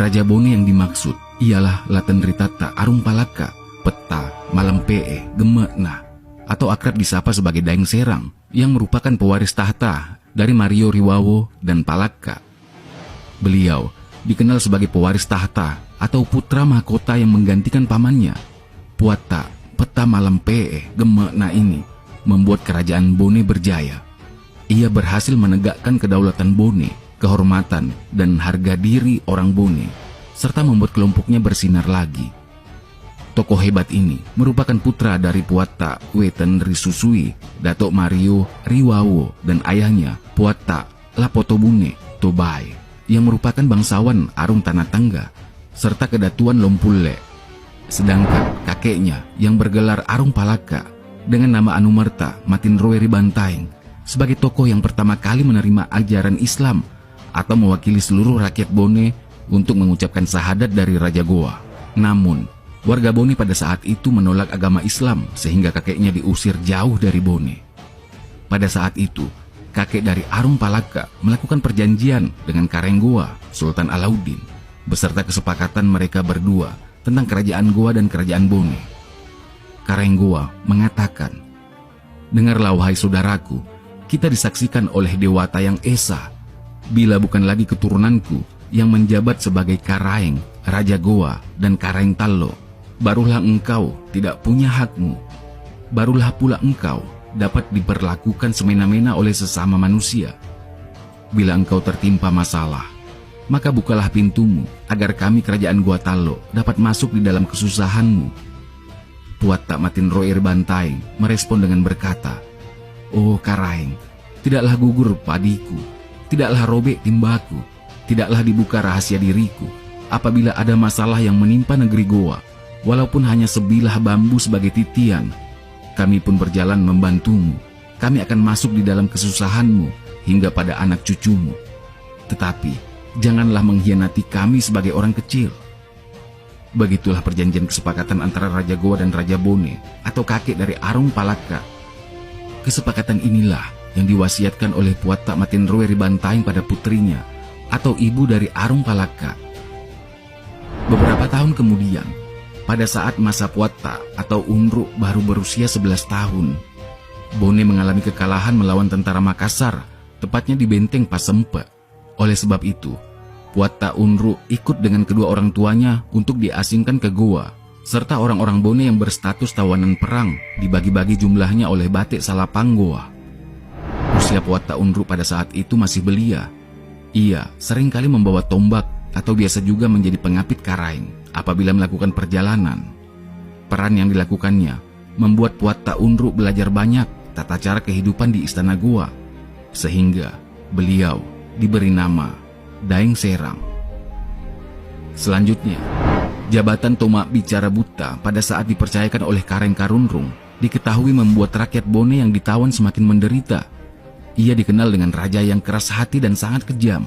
Raja Bone yang dimaksud ialah Latenritata Arung Palaka, Peta Malampe'e Gemekna, atau akrab disapa sebagai Daeng Serang, yang merupakan pewaris tahta dari Mario Riwawo dan Palaka. Beliau dikenal sebagai pewaris tahta atau putra mahkota yang menggantikan pamannya. Puata Peta Malampe'e Gemekna ini membuat kerajaan Bone berjaya. Ia berhasil menegakkan kedaulatan Bone, kehormatan dan harga diri orang Bone, serta membuat kelompoknya bersinar lagi. Tokoh hebat ini merupakan putra dari Puata Wetan Risusui, Datuk Mario Riwawo, dan ayahnya Puata Lapotobune Tobai, yang merupakan bangsawan Arung Tanah Tangga, serta Kedatuan Lompulle. Sedangkan kakeknya yang bergelar Arung Palaka dengan nama Anumerta Matinroe Ribantaing sebagai tokoh yang pertama kali menerima ajaran Islam atau mewakili seluruh rakyat Bone untuk mengucapkan syahadat dari Raja Goa. Namun, warga Bone pada saat itu menolak agama Islam sehingga kakeknya diusir jauh dari Bone. Pada saat itu, kakek dari Arung Palaka melakukan perjanjian dengan Karenggoa, Sultan Alauddin, beserta kesepakatan mereka berdua tentang kerajaan Goa dan kerajaan Bone. Karenggoa mengatakan, "Dengarlah wahai saudaraku, kita disaksikan oleh Dewata yang Esa. Bila bukan lagi keturunanku yang menjabat sebagai Karaeng, Raja Goa, dan Karaeng Tallo, barulah engkau tidak punya hakmu. Barulah pula engkau dapat diperlakukan semena-mena oleh sesama manusia. Bila engkau tertimpa masalah, maka bukalah pintumu agar kami kerajaan Goa Tallo dapat masuk di dalam kesusahanmu." Puata Matinroe Ribantaing merespon dengan berkata, "Oh Karaeng, tidaklah gugur padiku, tidaklah robek timbaku, tidaklah dibuka rahasia diriku apabila ada masalah yang menimpa negeri Goa, walaupun hanya sebilah bambu sebagai titian. Kami pun berjalan membantumu. Kami akan masuk di dalam kesusahanmu hingga pada anak cucumu. Tetapi janganlah mengkhianati kami sebagai orang kecil." Begitulah perjanjian kesepakatan antara Raja Goa dan Raja Bone atau kakek dari Arung Palaka. Kesepakatan inilah yang diwasiatkan oleh Puata Matinroe Ribantaing pada putrinya atau ibu dari Arung Palaka. Beberapa tahun kemudian, pada saat masa Puata atau Unruk baru berusia 11 tahun, Bone mengalami kekalahan melawan tentara Makassar, tepatnya di Benteng Pasempe. Oleh sebab itu, Puata Unruk ikut dengan kedua orang tuanya untuk diasingkan ke Goa, serta orang-orang Bone yang berstatus tawanan perang dibagi-bagi jumlahnya oleh Batik Salapang Goa. Usia Puata Unruk pada saat itu masih belia. Ia seringkali membawa tombak atau biasa juga menjadi pengapit Karaeng apabila melakukan perjalanan. Peran yang dilakukannya membuat Puata Unruk belajar banyak tata cara kehidupan di Istana Goa, sehingga beliau diberi nama Daeng Serang. Selanjutnya, jabatan Tomak Bicara Buta pada saat dipercayakan oleh Kareng Karunrung diketahui membuat rakyat Bone yang ditawan semakin menderita. Ia dikenal dengan raja yang keras hati dan sangat kejam.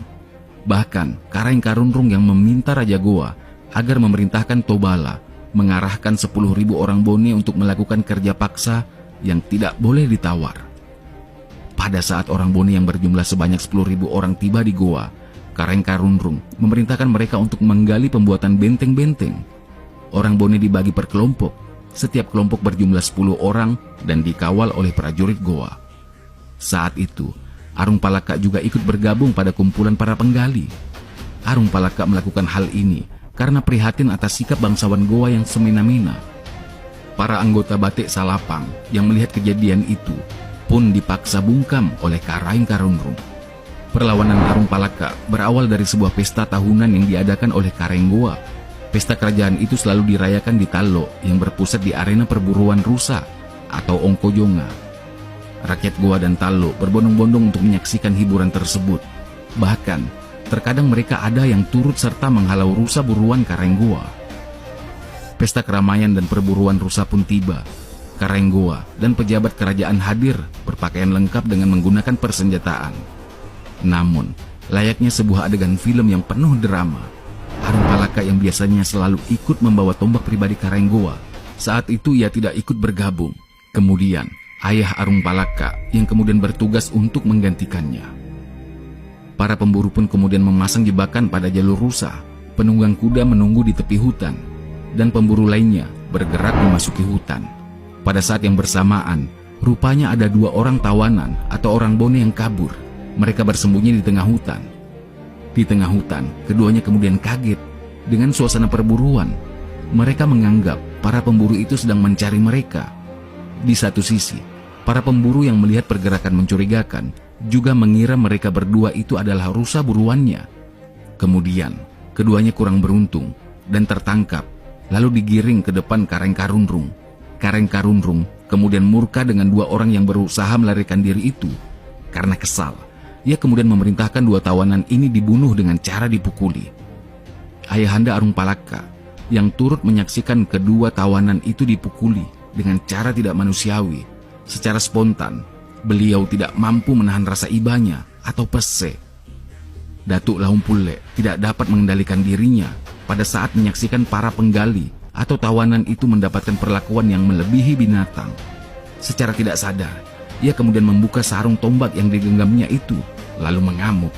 Bahkan Kareng Karunrung yang meminta Raja Goa agar memerintahkan Tobala mengarahkan 10.000 orang Bone untuk melakukan kerja paksa yang tidak boleh ditawar. Pada saat orang Bone yang berjumlah sebanyak 10.000 orang tiba di Goa, Kareng Karunrung memerintahkan mereka untuk menggali pembuatan benteng-benteng. Orang Bone dibagi per kelompok. Setiap kelompok berjumlah 10 orang dan dikawal oleh prajurit Goa. Saat itu, Arung Palaka juga ikut bergabung pada kumpulan para penggali. Arung Palaka melakukan hal ini karena prihatin atas sikap bangsawan Goa yang semena-mena. Para anggota Batik Salapang yang melihat kejadian itu pun dipaksa bungkam oleh Kareng Karunrung. Perlawanan Arung Palaka berawal dari sebuah pesta tahunan yang diadakan oleh Kareng Goa. Pesta kerajaan itu selalu dirayakan di Tallo yang berpusat di arena perburuan rusa atau Ongkojonga. Rakyat Goa dan Tallo berbondong-bondong untuk menyaksikan hiburan tersebut. Bahkan, terkadang mereka ada yang turut serta menghalau rusa buruan Kareng Goa. Pesta keramaian dan perburuan rusa pun tiba. Kareng Goa dan pejabat kerajaan hadir berpakaian lengkap dengan menggunakan persenjataan. Namun, layaknya sebuah adegan film yang penuh drama, Arung Palaka yang biasanya selalu ikut membawa tombak pribadi Kareng Goa, saat itu ia tidak ikut bergabung. Kemudian, ayah Arung Palaka yang kemudian bertugas untuk menggantikannya. Para pemburu pun kemudian memasang jebakan pada jalur rusa, penunggang kuda menunggu di tepi hutan, dan pemburu lainnya bergerak memasuki hutan. Pada saat yang bersamaan, rupanya ada 2 orang tawanan atau orang bone yang kabur. Mereka bersembunyi di tengah hutan. Di tengah hutan, keduanya kemudian kaget dengan suasana perburuan. Mereka menganggap para pemburu itu sedang mencari mereka. Di satu sisi, para pemburu yang melihat pergerakan mencurigakan juga mengira mereka berdua itu adalah rusa buruannya. Kemudian, keduanya kurang beruntung dan tertangkap, lalu digiring ke depan Kareng Karunrung. Kareng Karunrung kemudian murka dengan 2 orang yang berusaha melarikan diri itu. Karena kesal, ia kemudian memerintahkan 2 tawanan ini dibunuh dengan cara dipukuli. Ayahanda Arung Palaka yang turut menyaksikan kedua tawanan itu dipukuli dengan cara tidak manusiawi. Secara spontan, beliau tidak mampu menahan rasa ibanya atau pese. Datuk Laumpule tidak dapat mengendalikan dirinya pada saat menyaksikan para penggali atau tawanan itu mendapatkan perlakuan yang melebihi binatang. Secara tidak sadar, ia kemudian membuka sarung tombak yang digenggamnya itu, lalu mengamuk.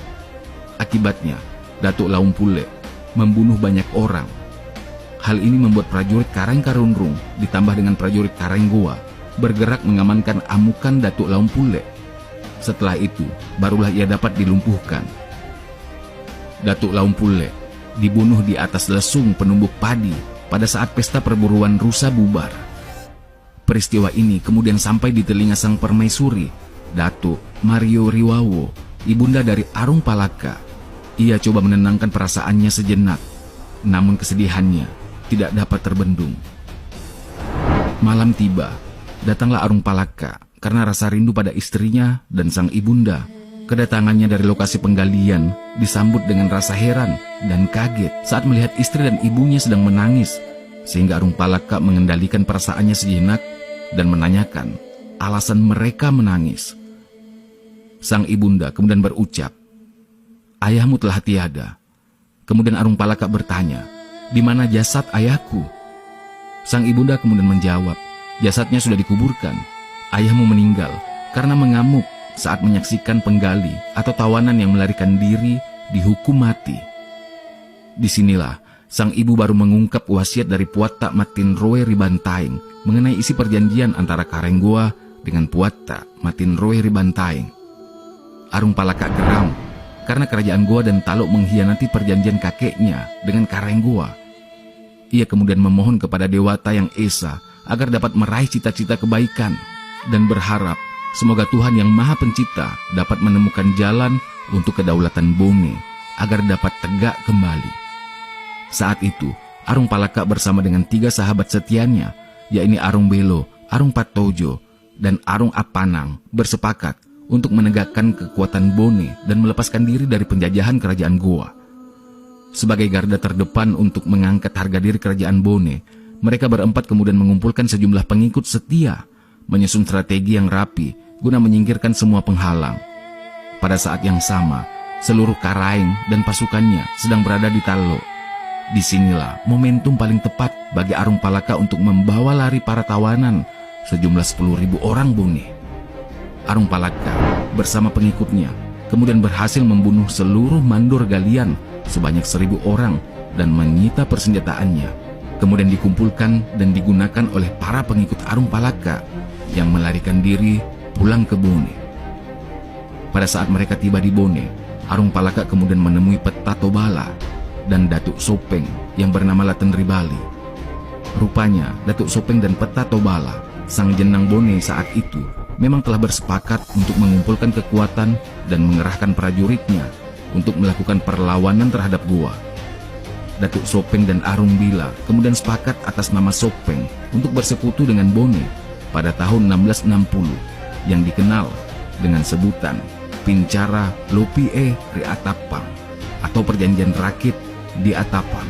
Akibatnya, Datuk Laumpule membunuh banyak orang. Hal ini membuat prajurit Kareng Karunrung ditambah dengan prajurit Karenggoa bergerak mengamankan amukan Datuk Laumpule. Setelah itu, barulah ia dapat dilumpuhkan. Datuk Laumpule dibunuh di atas lesung penumbuk padi pada saat pesta perburuan rusa bubar. Peristiwa ini kemudian sampai di telinga sang permaisuri, Datuk Mario Riwawo, ibunda dari Arung Palaka. Ia coba menenangkan perasaannya sejenak, namun kesedihannya tidak dapat terbendung. Malam tiba, datanglah Arung Palaka karena rasa rindu pada istrinya dan sang ibunda. Kedatangannya dari lokasi penggalian disambut dengan rasa heran dan kaget saat melihat istri dan ibunya sedang menangis, sehingga Arung Palaka mengendalikan perasaannya sejenak dan menanyakan alasan mereka menangis. Sang ibunda kemudian berucap, "Ayahmu telah tiada." Kemudian Arung Palaka bertanya, "Di mana jasad ayahku?" Sang ibunda kemudian menjawab, "Jasadnya sudah dikuburkan. Ayahmu meninggal karena mengamuk saat menyaksikan penggali atau tawanan yang melarikan diri dihukum mati." Disinilah sang ibu baru mengungkap wasiat dari Puatta Matinroe Ribantaing mengenai isi perjanjian antara Karenggoa dengan Puatta Matinroe Ribantaing. Arung Palaka geram karena kerajaan Goa dan Taluk mengkhianati perjanjian kakeknya dengan Karenggoa. Ia kemudian memohon kepada Dewata Yang Esa agar dapat meraih cita-cita kebaikan dan berharap semoga Tuhan Yang Maha Pencipta dapat menemukan jalan untuk kedaulatan Bone agar dapat tegak kembali. Saat itu, Arung Palaka bersama dengan 3 sahabat setianya, yakni Arung Belo, Arung Patojo, dan Arung Apanang bersepakat untuk menegakkan kekuatan Bone dan melepaskan diri dari penjajahan kerajaan Goa. Sebagai garda terdepan untuk mengangkat harga diri kerajaan Bone, mereka berempat kemudian mengumpulkan sejumlah pengikut setia, menyusun strategi yang rapi guna menyingkirkan semua penghalang. Pada saat yang sama, seluruh Karaeng dan pasukannya sedang berada di Taluk. Disinilah momentum paling tepat bagi Arung Palaka untuk membawa lari para tawanan sejumlah 10.000 orang Bone. Arung Palaka bersama pengikutnya kemudian berhasil membunuh seluruh mandor galian sebanyak 1.000 orang dan menyita persenjataannya. Kemudian dikumpulkan dan digunakan oleh para pengikut Arung Palaka yang melarikan diri pulang ke Bone. Pada saat mereka tiba di Bone, Arung Palaka kemudian menemui Peta Tobala dan Datuk Sopeng yang bernama Laten Ribali. Rupanya Datuk Sopeng dan Peta Tobala, sang jenang Bone saat itu, memang telah bersepakat untuk mengumpulkan kekuatan dan mengerahkan prajuritnya untuk melakukan perlawanan terhadap Goa. Datuk Sopeng dan Arung Bila kemudian sepakat atas nama Sopeng untuk bersekutu dengan Bone pada tahun 1660 yang dikenal dengan sebutan Pincara Lopie Ri Atapang atau Perjanjian Rakit di Atapang.